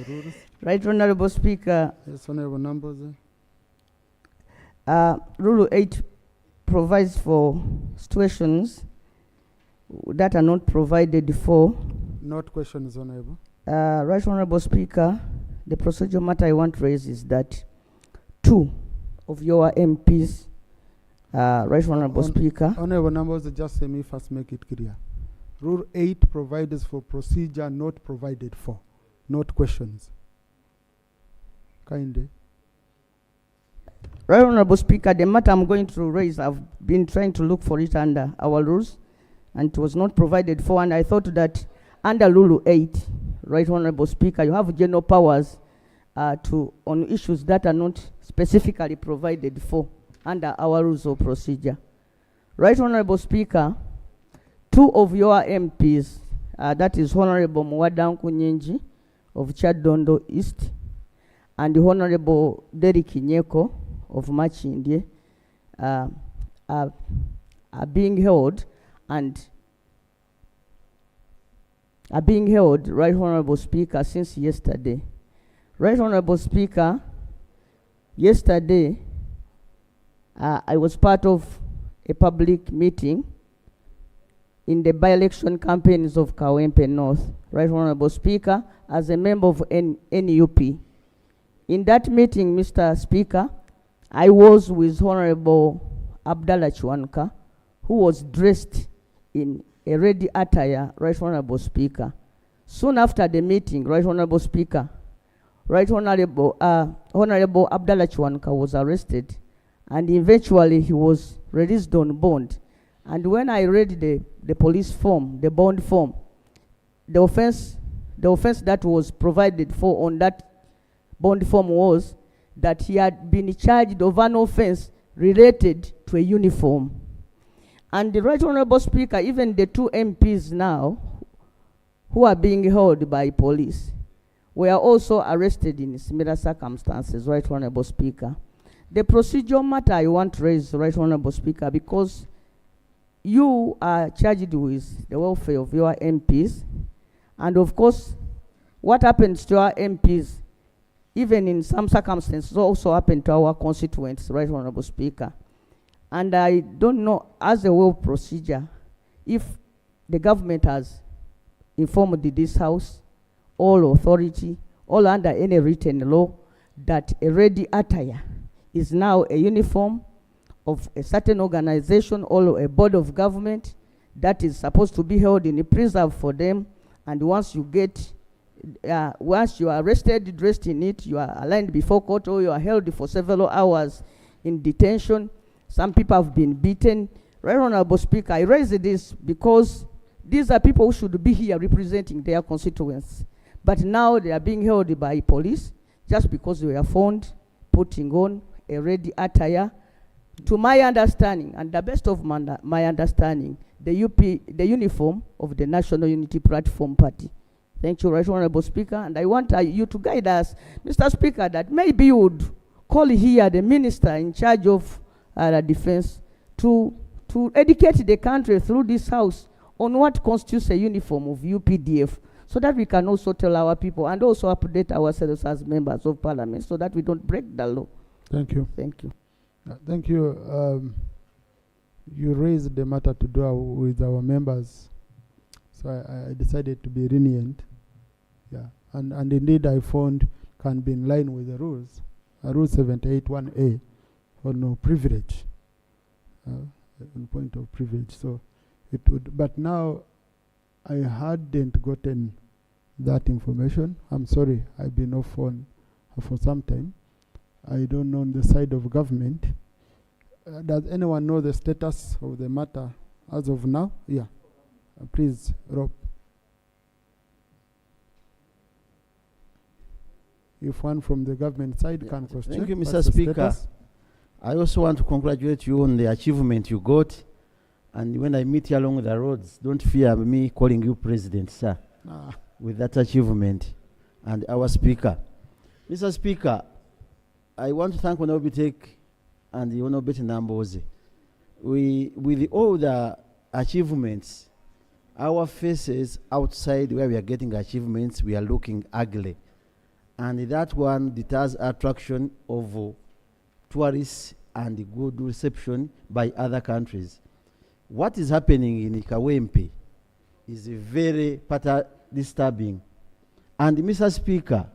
rules. Right Honorable Speaker, Yes, Honorable Nambooze. Rule 8 provides for situations that are not provided for. Not questions, Honorable. Right Honorable Speaker, the procedural matter I want to raise is that 2 of your MPs, Right Honorable Speaker. Honorable Nambooze, just let me first make it clear. Rule 8 provides for procedure not provided for, not questions. Kindly. Right Honorable Speaker, the matter I'm going to raise, I've been trying to look for it under our rules, and it was not provided for, and I thought that under Rule 8, Right Honorable Speaker, you have general powers on issues that are not specifically provided for under our rules of procedure. Right Honorable Speaker, 2 of your MPs, that is Honorable Mwadanku Nyingi of Chadondo East, and the Honorable Derek Nyeko of Machindye, are being held Right Honorable Speaker, since yesterday. Right Honorable Speaker, yesterday I was part of a public meeting in the by-election campaigns of Kawempe North, Right Honorable Speaker, as a member of NUP. In that meeting, Mr. Speaker, I was with Honorable Abdallah Chwanka, who was dressed in a red attire, Right Honorable Speaker. Soon after the meeting, Right Honorable Speaker, Right Honorable Abdallah Chwanka was arrested, and eventually he was released on bond. And when I read the police form, the bond form, the offense that was provided for on that bond form was that he had been charged of an offense related to a uniform. And the Right Honorable Speaker, even the 2 MPs now who are being held by police were also arrested in similar circumstances, Right Honorable Speaker. The procedural matter I want to raise, Right Honorable Speaker, because you are charged with the welfare of your MPs, and of course, what happens to our MPs, even in some circumstances, also happen to our constituents, Right Honorable Speaker. And I don't know, as a well procedure, if the government has informed this House, all authority, all under any written law, that a red attire is now a uniform of a certain organization or a board of government that is supposed to be held in a preserve for them, and once you are arrested, dressed in it, you are aligned before court, or you are held for several hours in detention. Some people have been beaten. Right Honorable Speaker, I raise this because these are people who should be here representing their constituents. But now they are being held by police just because they were found putting on a red attire. To my understanding, and the best of my understanding, the uniform of the National Unity Platform Party. Thank you, Right Honorable Speaker. And I want you to guide us, Mr. Speaker, that maybe you would call here the minister in charge of defense to educate the country through this House on what constitutes a uniform of UPDF, so that we can also tell our people and also update ourselves as members of Parliament, so that we don't break the law. Thank you. Thank you. Thank you. You raised the matter to do with our members, so I decided to be lenient. Yeah, and indeed I found can be in line with the rules. Rule 78(1)(a) on no privilege, on point of privilege. So it would, but now I hadn't gotten that information. I'm sorry, I've been off phone for some time. I don't know on the side of government. Does anyone know the status of the matter as of now? Yeah. Please, Rob. If one from the government side can question. Thank you, Mr. Speaker. I also want to congratulate you on the achievement you got. And when I meet you along the roads, don't fear me calling you President, sir, with that achievement. And our Speaker. Mr. Speaker, I want to thank Honorable Take and the Honorable Nambooze. With all the achievements, our faces outside where we are getting achievements, we are looking ugly. and that one deters attraction of tourists and good reception by other countries. What is happening in Kawempe is very disturbing. And Mr. Speaker,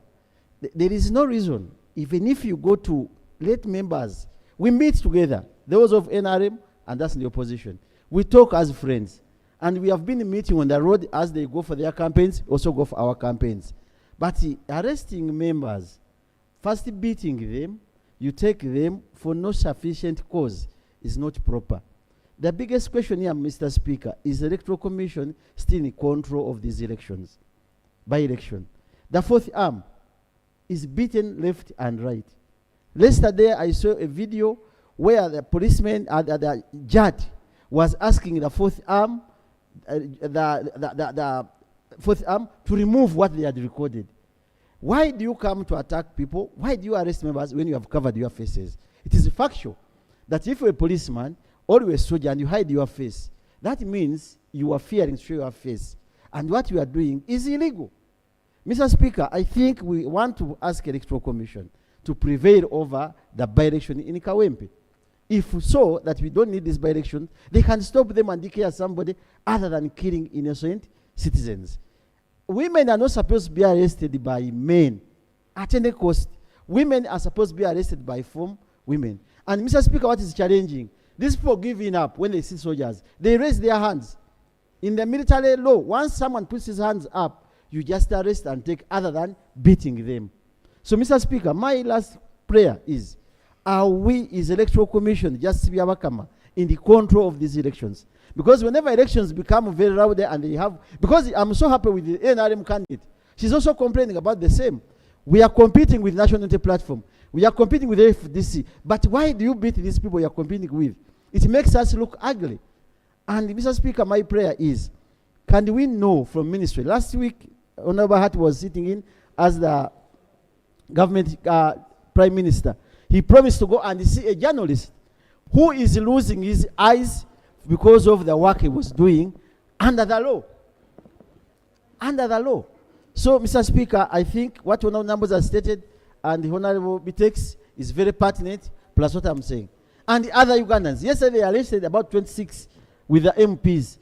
there is no reason, even if you go to let members, we meet together, those of NRM and us in the opposition. We talk as friends. And we have been meeting on the road as they go for their campaigns, also go for our campaigns. But arresting members, first beating them, you take them for no sufficient cause is not proper. The biggest question here, Mr. Speaker, is the Electoral Commission still in control of these elections, by-election. The fourth arm is beaten left and right. Yesterday, I saw a video where the policeman at the JAT was asking the fourth arm, the fourth arm to remove what they had recorded. Why do you come to attack people? Why do you arrest members when you have covered your faces? It is factual that if you're a policeman or you're a soldier and you hide your face, that means you are fearing to show your face. And what you are doing is illegal. Mr. Speaker, I think we want to ask Electoral Commission to prevail over the by-election in Kawempe. If so, that we don't need this by-election, they can stop them and declare somebody other than killing innocent citizens. Women are not supposed to be arrested by men at any cost. Women are supposed to be arrested by women. And Mr. Speaker, what is challenging? These people giving up when they see soldiers. They raise their hands. In the military law, once someone puts his hands up, you just arrest and take other than beating them. So, Mr. Speaker, my last prayer is, are we, as Electoral Commission, just be in the control of these elections? Because whenever elections become very rowdy and they have, because I'm so happy with the NRM candidate, she's also complaining about the same. We are competing with National Unity Platform. We are competing with FDC. But why do you beat these people you are competing with? It makes us look ugly. And Mr. Speaker, my prayer is, can we know from ministry? Last week, Honorable Hart was sitting in as the government prime minister. He promised to go and see a journalist who is losing his eyes because of the work he was doing under the law. Under the law. So, Mr. Speaker, I think what Honorable Nambooze has stated and the Honorable Bitex is very pertinent, plus what I'm saying. And the other Ugandans. Yesterday, they arrested about 26 with the MPs.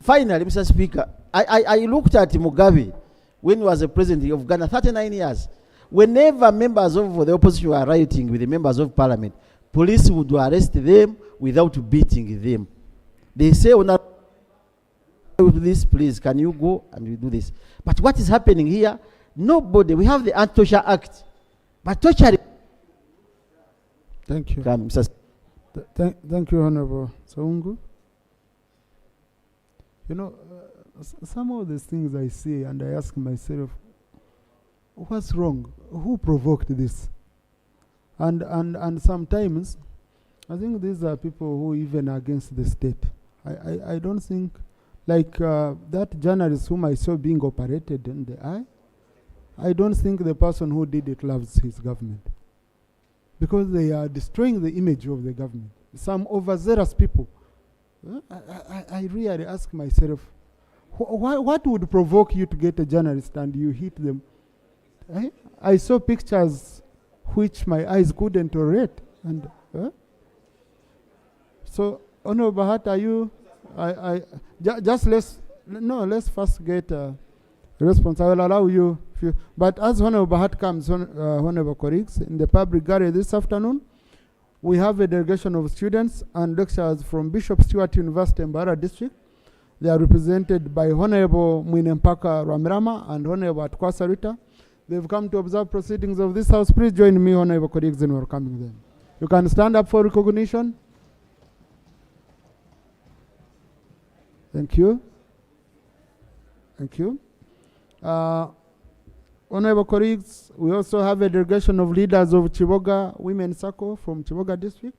Finally, Mr. Speaker, I looked at Mugabe when he was the president of Ghana, 39 years. Whenever members of the opposition were rioting with the members of parliament, police would arrest them without beating them. They say, this, please, can you go and we do this? But what is happening here? Nobody, we have the Anti-Torture Act. But torture... Thank you. Come, Mr. Thank you, Honorable Ssewungu. You know, some of the things I see and I ask myself, what's wrong? Who provoked this? And sometimes, I think these are people who even are against the state. I don't think, like that journalist whom I saw being operated in the eye, I don't think the person who did it loves his government. Because they are destroying the image of the government. Some overzealous people. I really ask myself, what would provoke you to get a journalist and you hit them? I saw pictures which my eyes couldn't tolerate. And so, Honorable Hart, are you? Let's first get a response. I will allow you. But as Honorable Hart comes, Honorable colleagues, in the public gallery this afternoon, we have a delegation of students and lecturers from Bishop Stewart University in Mbara District. They are represented by Honorable Mwinempaka Ramirama and Honorable Atkwasa Rita. They've come to observe proceedings of this house. Please join me, Honorable colleagues, in welcoming them. You can stand up for recognition. Thank you. Thank you. Honorable colleagues, we also have a delegation of leaders of Chiboga Women's Circle from Chiboga District.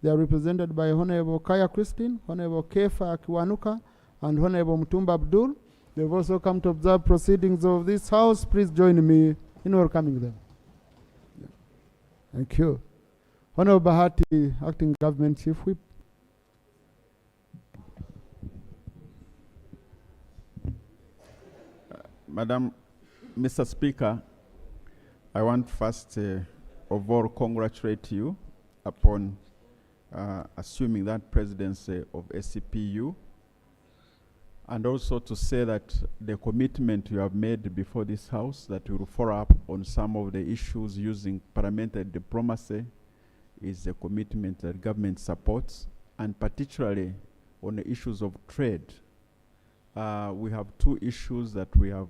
They are represented by Honorable Kaya Christine, Honorable Kefa Kiwanuka, and Honorable Mutumba Abdul. They've also come to observe proceedings of this house. Please join me in welcoming them. Thank you. Honorable Bahati, Acting Government Chief Whip. Madam, Mr. Speaker, I want first of all congratulate you upon assuming that presidency of SCPU, and also to say that the commitment you have made before this House that you will follow up on some of the issues using parliamentary diplomacy is a commitment that government supports, and particularly on the issues of trade. We have two issues that we have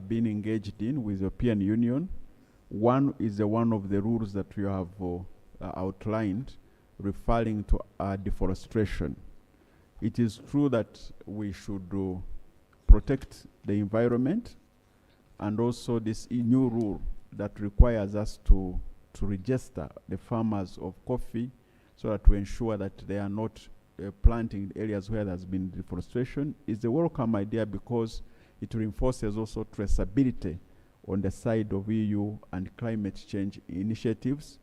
been engaged in with the European Union. One is one of the rules that you have outlined referring to deforestation. It is true that we should protect the environment, and also this new rule that requires us to register the farmers of coffee so that we ensure that they are not planting in areas where there's been deforestation is a welcome idea, because it reinforces also traceability on the side of EU and climate change initiatives.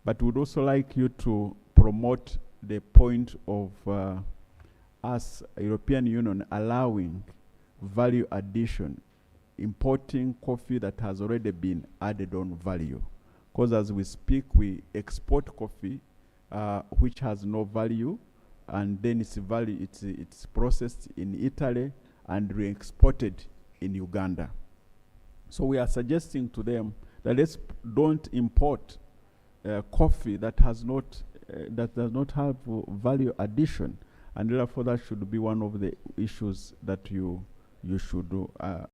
But we'd also like you to promote the point of us, European Union, allowing value addition, importing coffee that has already been added on value. Because as we speak, we export coffee which has no value, and then it's processed in Italy and re-exported in Uganda. So we are suggesting to them that let's don't import coffee that has not that does not have value addition, and therefore that should be one of the issues that you should